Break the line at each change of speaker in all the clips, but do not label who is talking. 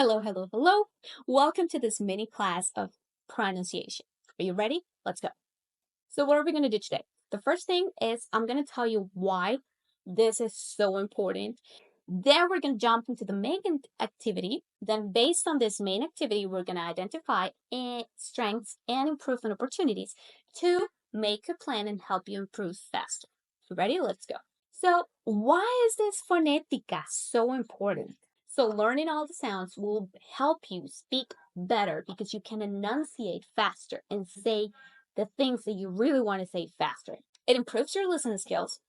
Hello, hello, hello. Welcome to this mini class of pronunciation. Are you ready? Let's go. So, what are we going to do today? The first thing is I'm going to tell you why this is so important. Then we're going to jump into the main activity. Then, based on this main activity, we're going to identify strengths and improvement opportunities to make a plan and help you improve faster. You ready? Let's go. So, why is this phonetica so important? So, learning all the sounds will help you speak better because you can enunciate faster and say the things that you really want to say faster. It improves your listening skills.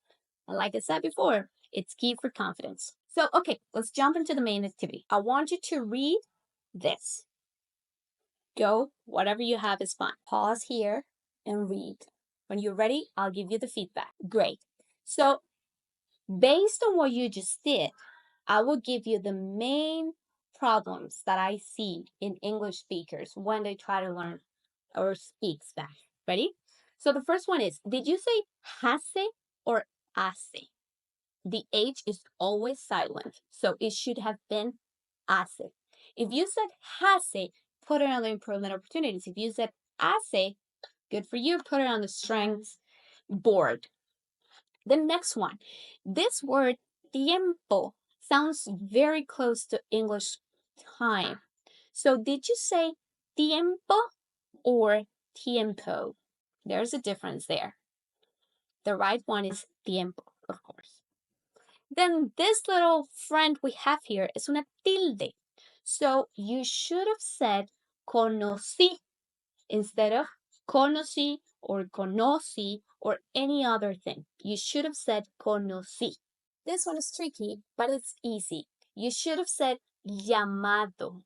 And like I said before, it's key for confidence. So, okay, let's jump into the main activity. I want you to read this. Go, whatever you have is fine. Pause here and read. When you're ready, I'll give you the feedback. Great. So, based on what you just did, I will give you the main problems that I see in English speakers when they try to learn or speak Spanish. Ready? So the first one is, did you say hace or hace? The H is always silent, so it should have been hace. If you said hace, put it on the improvement opportunities. If you said hace, good for you, put it on the strengths board. The next one, this word tiempo sounds very close to English time. So did you say tiempo or tiempo? There's a difference there. The right one is tiempo, of course. Then this little friend we have here is una tilde. So you should have said conocí instead of conocí or conocí or any other thing. You should have said conocí. This one is tricky, but it's easy. You should have said llamado.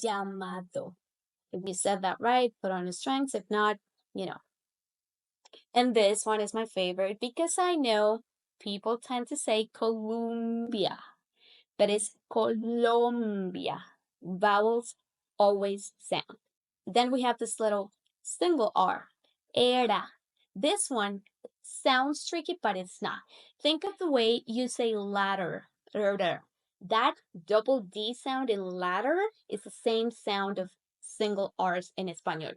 Llamado. If you said that right, put on the strengths. If not, you know. And this one is my favorite because I know people tend to say Colombia, but it's Colombia. Vowels always sound. Then we have this little single R, era. This one sounds tricky, but it's not. Think of the way you say ladder, ladder. That double D sound in ladder is the same sound of single R's in Espanol.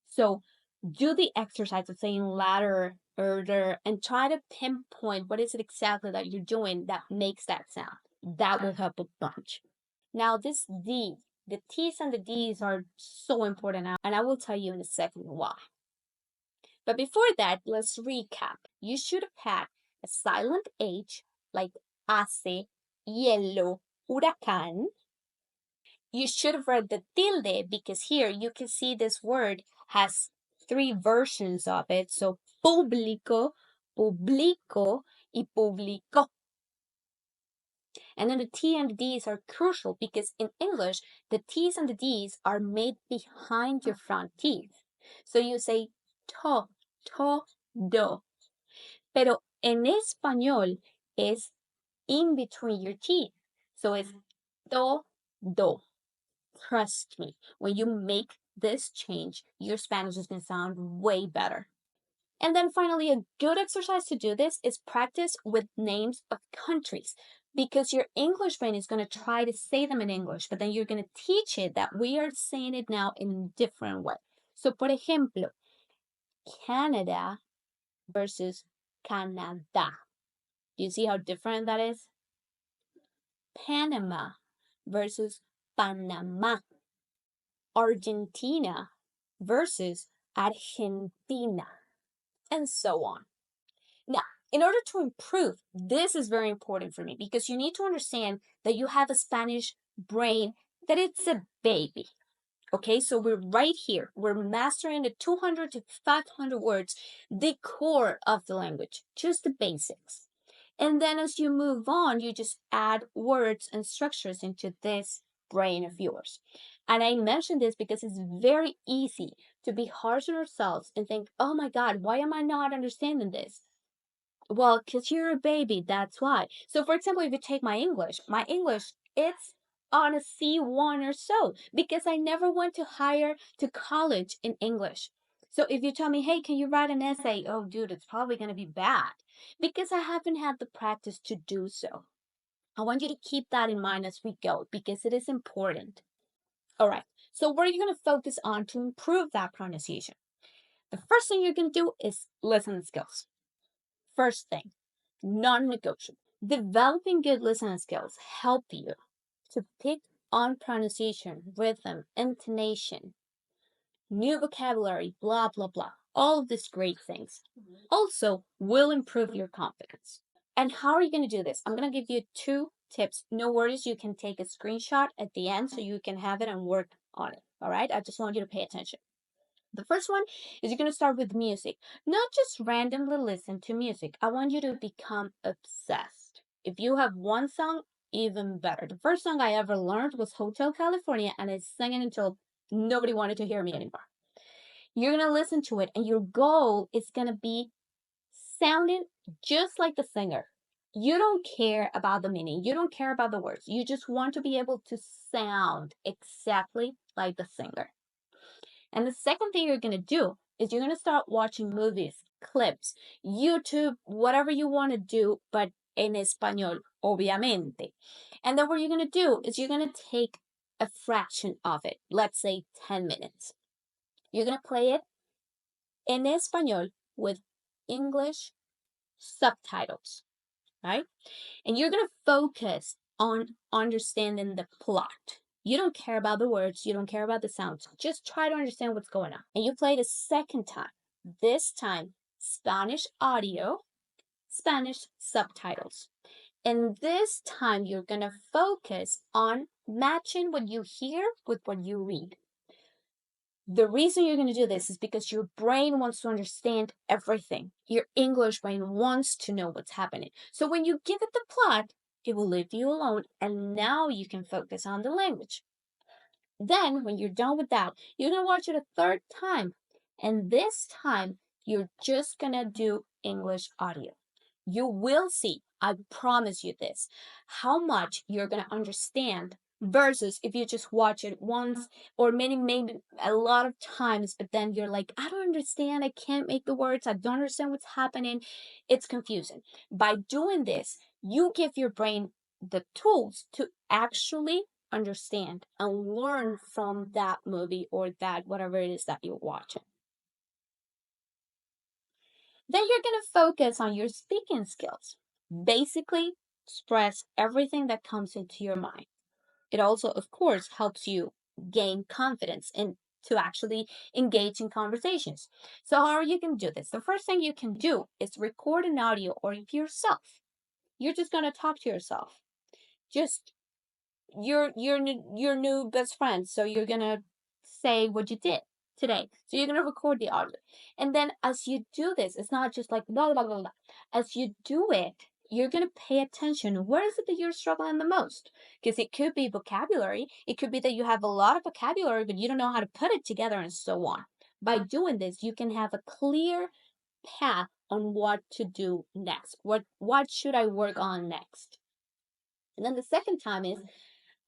So do the exercise of saying ladder, ladder, and try to pinpoint what is it exactly that you're doing that makes that sound. That will help a bunch. Now this D, the T's and the D's are so important, and I will tell you in a second why. But before that, let's recap. You should have had a silent H like hace, hielo, huracán. You should have read the tilde because here you can see this word has three versions of it. So público, publico, y publicó. And then the T and the D's are crucial because in English, the T's and the D's are made behind your front teeth. So you say to, do. Pero en español es in between your teeth. So it's do. Trust me, when you make this change, your Spanish is going to sound way better. And then finally, a good exercise to do this is practice with names of countries because your English brain is going to try to say them in English, but then you're going to teach it that we are saying it now in a different way. So, por ejemplo, Canada versus Canada. Do you see how different that is? Panama versus Panama. Argentina versus Argentina, and so on. Now, in order to improve, this is very important for me because you need to understand that you have a Spanish brain, that it's a baby. Okay, so we're right here. We're mastering the 200 to 500 words, the core of the language, just the basics. And then as you move on, you just add words and structures into this brain of yours. And I mention this because it's very easy to be harsh on ourselves and think, oh my God, why am I not understanding this? Well, because you're a baby, that's why. So, for example, if you take my English, it's on a C1 or so because I never went to college in English. So if you tell me, hey, can you write an essay? Oh, dude, it's probably going to be bad because I haven't had the practice to do so. I want you to keep that in mind as we go because it is important. All right. So what are you going to focus on to improve that pronunciation? The first thing you're going to do is listening skills. First thing, non-negotiable. Developing good listening skills help you to pick on pronunciation, rhythm, intonation, new vocabulary, blah, blah, blah. All of these great things also will improve your confidence. And how are you going to do this? I'm going to give you 2 tips. No worries, you can take a screenshot at the end so you can have it and work on it. All right, I just want you to pay attention. The first one is you're going to start with music. Not just randomly listen to music. I want you to become obsessed. If you have one song, even better. The first song I ever learned was Hotel California, and I sang it until nobody wanted to hear me anymore. You're going to listen to it, and your goal is going to be sounding just like the singer. You don't care about the meaning. You don't care about the words. You just want to be able to sound exactly like the singer. And the second thing you're going to do is you're going to start watching movies, clips, YouTube, whatever you want to do, but en español, obviamente. And then what you're going to do is you're going to take a fraction of it, let's say 10 minutes. You're going to play it en español with English subtitles, right? And you're going to focus on understanding the plot. You don't care about the words, you don't care about the sounds. Just try to understand what's going on. And you play it a second time. This time, Spanish audio, Spanish subtitles. And this time, you're going to focus on matching what you hear with what you read. The reason you're going to do this is because your brain wants to understand everything. Your English brain wants to know what's happening. So when you give it the plot, it will leave you alone, and now you can focus on the language. Then, when you're done with that, you're going to watch it a third time. And this time, you're just going to do English audio. You will see, I promise you this, how much you're going to understand versus if you just watch it once or maybe a lot of times, but then you're like, I don't understand, I can't make the words, I don't understand what's happening. It's confusing. By doing this, you give your brain the tools to actually understand and learn from that movie or that whatever it is that you're watching. Then you're going to focus on your speaking skills. Basically, express everything that comes into your mind. It also, of course, helps you gain confidence and to actually engage in conversations. So how are you going to do this? The first thing you can do is record an audio or yourself. You're just going to talk to yourself. Just your new best friend. So you're going to say what you did today. So you're going to record the audio. And then as you do this, it's not just like blah, blah, blah, blah. As you do it, you're going to pay attention. Where is it that you're struggling the most? Because it could be vocabulary. It could be that you have a lot of vocabulary, but you don't know how to put it together and so on. By doing this, you can have a clear path on what to do next. What should I work on next? And then the second time is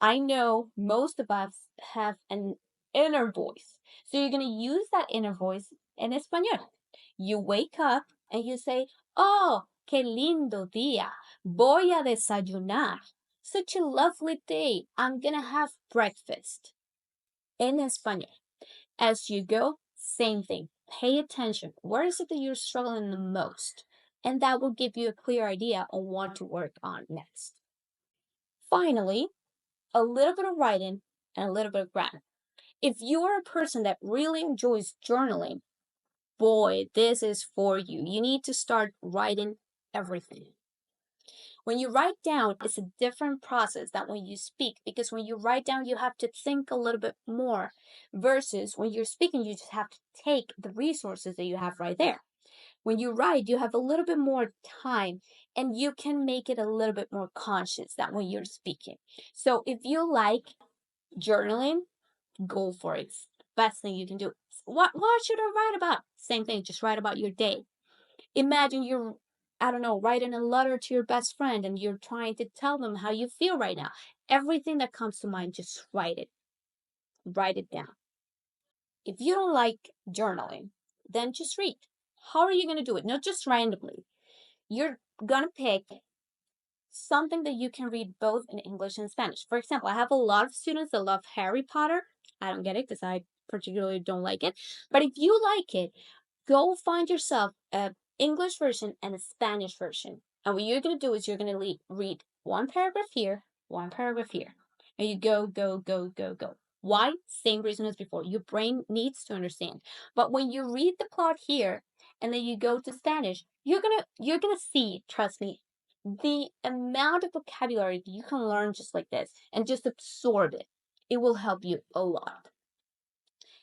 I know most of us have an inner voice. So you're going to use that inner voice in español. You wake up and you say, oh, qué lindo día. Voy a desayunar. Such a lovely day. I'm going to have breakfast. In español. As you go, same thing. Pay attention. Where is it that you're struggling the most? And that will give you a clear idea on what to work on next. Finally, a little bit of writing and a little bit of grammar. If you are a person that really enjoys journaling, boy, this is for you. You need to start writing everything. When you write down, it's a different process than when you speak because when you write down, you have to think a little bit more versus when you're speaking, you just have to take the resources that you have right there. When you write, you have a little bit more time and you can make it a little bit more conscious than when you're speaking. So if you like journaling, go for it. It's the best thing you can do. What should I write about? Same thing, just write about your day. Imagine you're, I don't know, writing a letter to your best friend and you're trying to tell them how you feel right now. Everything that comes to mind, just write it. Write it down. If you don't like journaling, then just read. How are you going to do it? Not just randomly. You're going to pick something that you can read both in English and Spanish. For example, I have a lot of students that love Harry Potter. I don't get it because I particularly don't like it. But if you like it, go find yourself a English version and a Spanish version. And what you're going to do is you're going to read one paragraph here, one paragraph here. And you go, go, go, go, go. Why? Same reason as before. Your brain needs to understand. But when you read the plot here and then you go to Spanish, you're gonna see, trust me, the amount of vocabulary that you can learn just like this and just absorb it. It will help you a lot.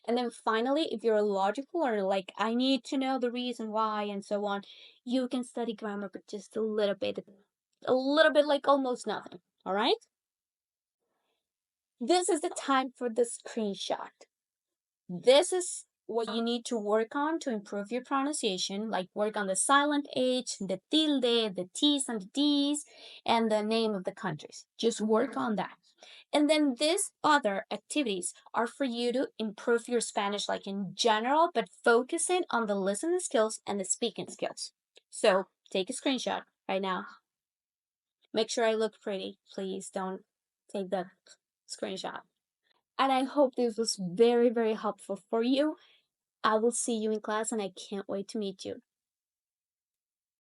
And then finally, if you're a logical learner, like I need to know the reason why and so on, you can study grammar, but just a little bit like almost nothing. All right? This is the time for the screenshot. This is what you need to work on to improve your pronunciation, like work on the silent H, the tilde, the T's and the D's, and the name of the countries. Just work on that. And then these other activities are for you to improve your Spanish, like in general, but focusing on the listening skills and the speaking skills. So take a screenshot right now. Make sure I look pretty. Please don't take the screenshot. And I hope this was very, very helpful for you. I will see you in class and I can't wait to meet you.